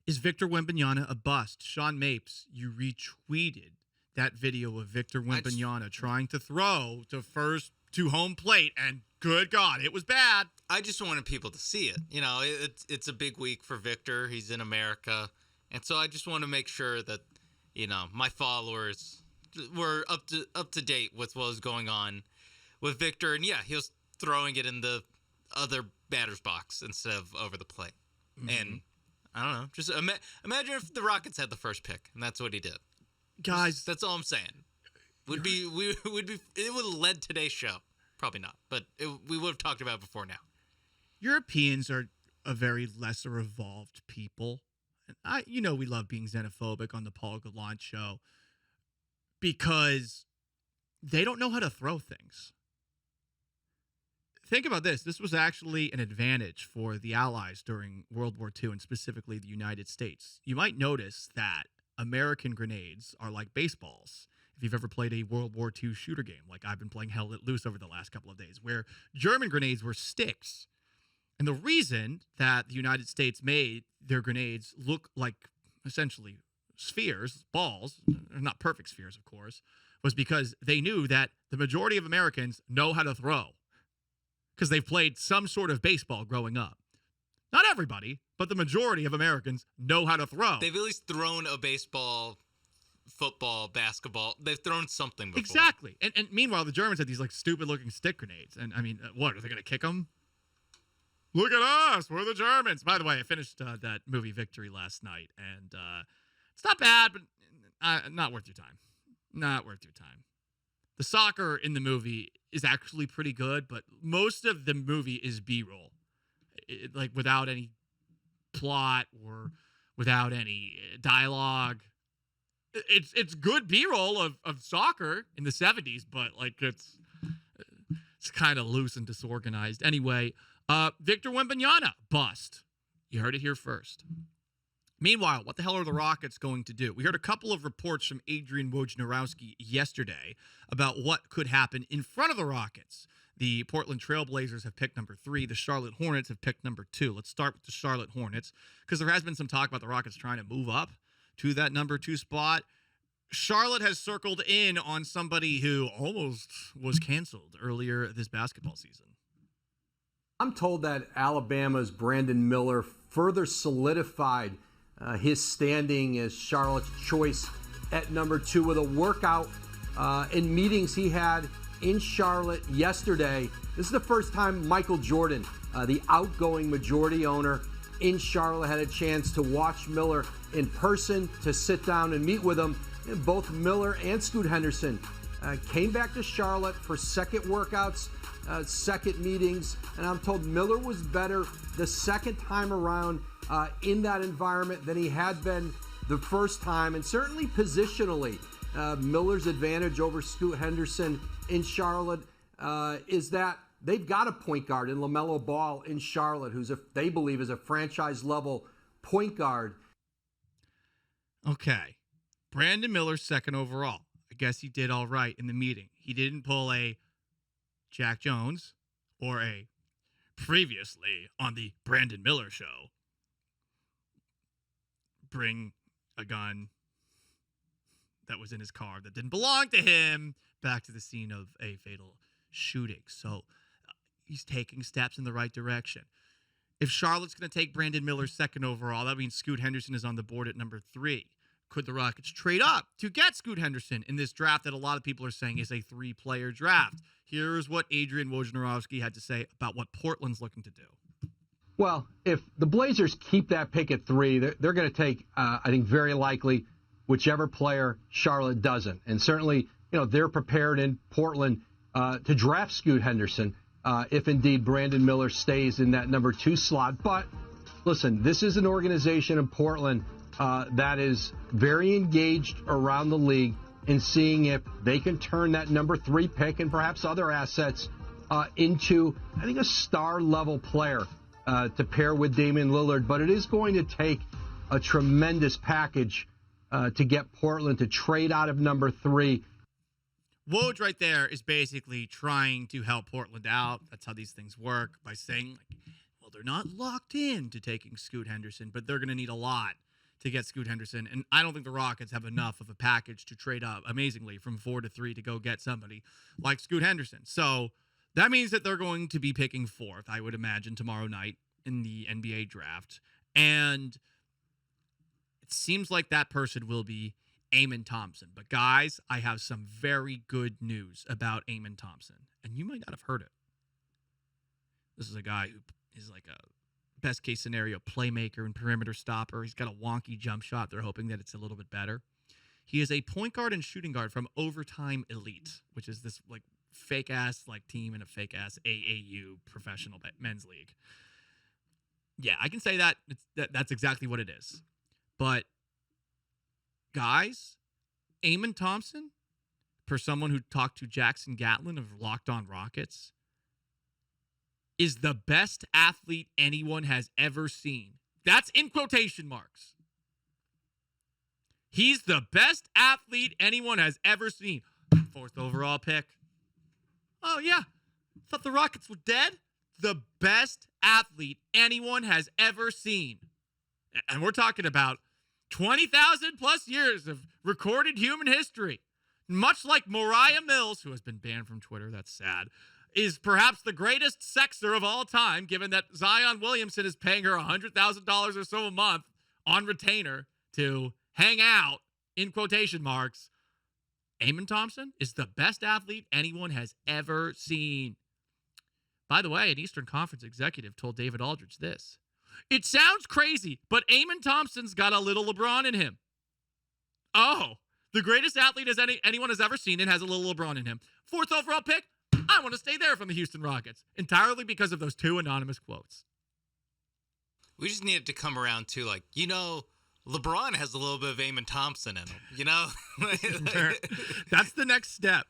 Is Victor Wembanyama a bust? Sean Mapes, you retweeted that video of Victor Wembanyama trying to throw to home plate, and good God, it was bad. I just wanted people to see it. You know, it's a big week for Victor. He's in America. And so I just want to make sure that, you know, my followers were up to date with what was going on with Victor. And yeah, he was throwing it in the other batter's box instead of over the plate. Mm-hmm. And I don't know, just imagine if the Rockets had the first pick and that's what he did. Guys, that's all I'm saying. It would have led today's show. Probably not, but we would have talked about it before now. Europeans are a very lesser evolved people. And we love being xenophobic on the Paul Gallant show because they don't know how to throw things. Think about this. This was actually an advantage for the Allies during World War II and specifically the United States. You might notice that American grenades are like baseballs. If you've ever played a World War II shooter game, like I've been playing Hell Let Loose over the last couple of days, where German grenades were sticks. And the reason that the United States made their grenades look like essentially spheres, balls, not perfect spheres, of course, was because they knew that the majority of Americans know how to throw because they've played some sort of baseball growing up. Not everybody, but the majority of Americans know how to throw. They've at least thrown a baseball, football, basketball. They've thrown something before. Exactly. And meanwhile, the Germans had these like stupid looking stick grenades. And I mean, what, are they going to kick them? Look at us. We're the Germans. By the way, I finished that movie Victory last night. And it's not bad, but not worth your time. Not worth your time. The soccer in the movie is actually pretty good, but most of the movie is B-roll. Like without any plot or without any dialogue. It's good B-roll of soccer in the 70s, but like it's kind of loose and disorganized. Anyway, Victor Wembanyama, bust. You heard it here first. Meanwhile, what the hell are the Rockets going to do? We heard a couple of reports from Adrian Wojnarowski yesterday about what could happen in front of the Rockets. The Portland Trail Blazers have picked number 3. The Charlotte Hornets have picked number 2. Let's start with the Charlotte Hornets because there has been some talk about the Rockets trying to move up to that number 2 spot. Charlotte has circled in on somebody who almost was canceled earlier this basketball season. I'm told that Alabama's Brandon Miller further solidified his standing as Charlotte's choice at number 2 with a workout in meetings he had in Charlotte yesterday. This is the first time Michael Jordan, the outgoing majority owner in Charlotte, had a chance to watch Miller in person, to sit down and meet with him. And both Miller and Scoot Henderson came back to Charlotte for second workouts, second meetings, and I'm told Miller was better the second time around in that environment than he had been the first time, and certainly positionally. Miller's advantage over Scoot Henderson in Charlotte is that they've got a point guard in LaMelo Ball in Charlotte, who's they believe is a franchise-level point guard. Okay. Brandon Miller, second overall. I guess he did all right in the meeting. He didn't pull a Jack Jones or a previously on the Brandon Miller show. Bring a gun that was in his car that didn't belong to him back to the scene of a fatal shooting. So he's taking steps in the right direction. If Charlotte's going to take Brandon Miller second overall, that means Scoot Henderson is on the board at number 3. Could the Rockets trade up to get Scoot Henderson in this draft that a lot of people are saying is a 3-player draft? Here's what Adrian Wojnarowski had to say about what Portland's looking to do. Well, if the Blazers keep that pick at 3, they're going to take, I think, very likely whichever player Charlotte doesn't. And certainly, they're prepared in Portland to draft Scoot Henderson if indeed Brandon Miller stays in that number 2 slot. But listen, this is an organization in Portland that is very engaged around the league in seeing if they can turn that number 3 pick and perhaps other assets into, I think, a star-level player to pair with Damian Lillard. But it is going to take a tremendous package to get Portland to trade out of number 3. Woj right there is basically trying to help Portland out. That's how these things work, by saying, well, they're not locked in to taking Scoot Henderson, but they're going to need a lot to get Scoot Henderson. And I don't think the Rockets have enough of a package to trade up amazingly from 4 to 3 to go get somebody like Scoot Henderson. So that means that they're going to be picking 4th, I would imagine, tomorrow night in the NBA draft. And it seems like that person will be Amen Thompson. But guys, I have some very good news about Amen Thompson. And you might not have heard it. This is a guy who is like a best case scenario playmaker and perimeter stopper. He's got a wonky jump shot. They're hoping that it's a little bit better. He is a point guard and shooting guard from Overtime Elite, which is this like fake ass like team in a fake ass AAU professional men's league. Yeah, I can say that. That's exactly what it is. But guys, Amen Thompson, for someone who talked to Jackson Gatlin of Locked On Rockets, is the best athlete anyone has ever seen. That's in quotation marks. He's the best athlete anyone has ever seen. 4th overall pick. Oh, yeah. Thought the Rockets were dead? The best athlete anyone has ever seen. And we're talking about 20,000 plus years of recorded human history. Much like Mariah Mills, who has been banned from Twitter, that's sad, is perhaps the greatest sexer of all time, given that Zion Williamson is paying her $100,000 or so a month on retainer to hang out, in quotation marks. Amen Thompson is the best athlete anyone has ever seen. By the way, an Eastern Conference executive told David Aldridge this. It sounds crazy, but Amen Thompson's got a little LeBron in him. Oh, the greatest athlete anyone has ever seen and has a little LeBron in him. 4th overall pick. I want to stay there from the Houston Rockets, entirely because of those 2 anonymous quotes. We just needed to come around to, like, LeBron has a little bit of Amen Thompson in him, That's the next step.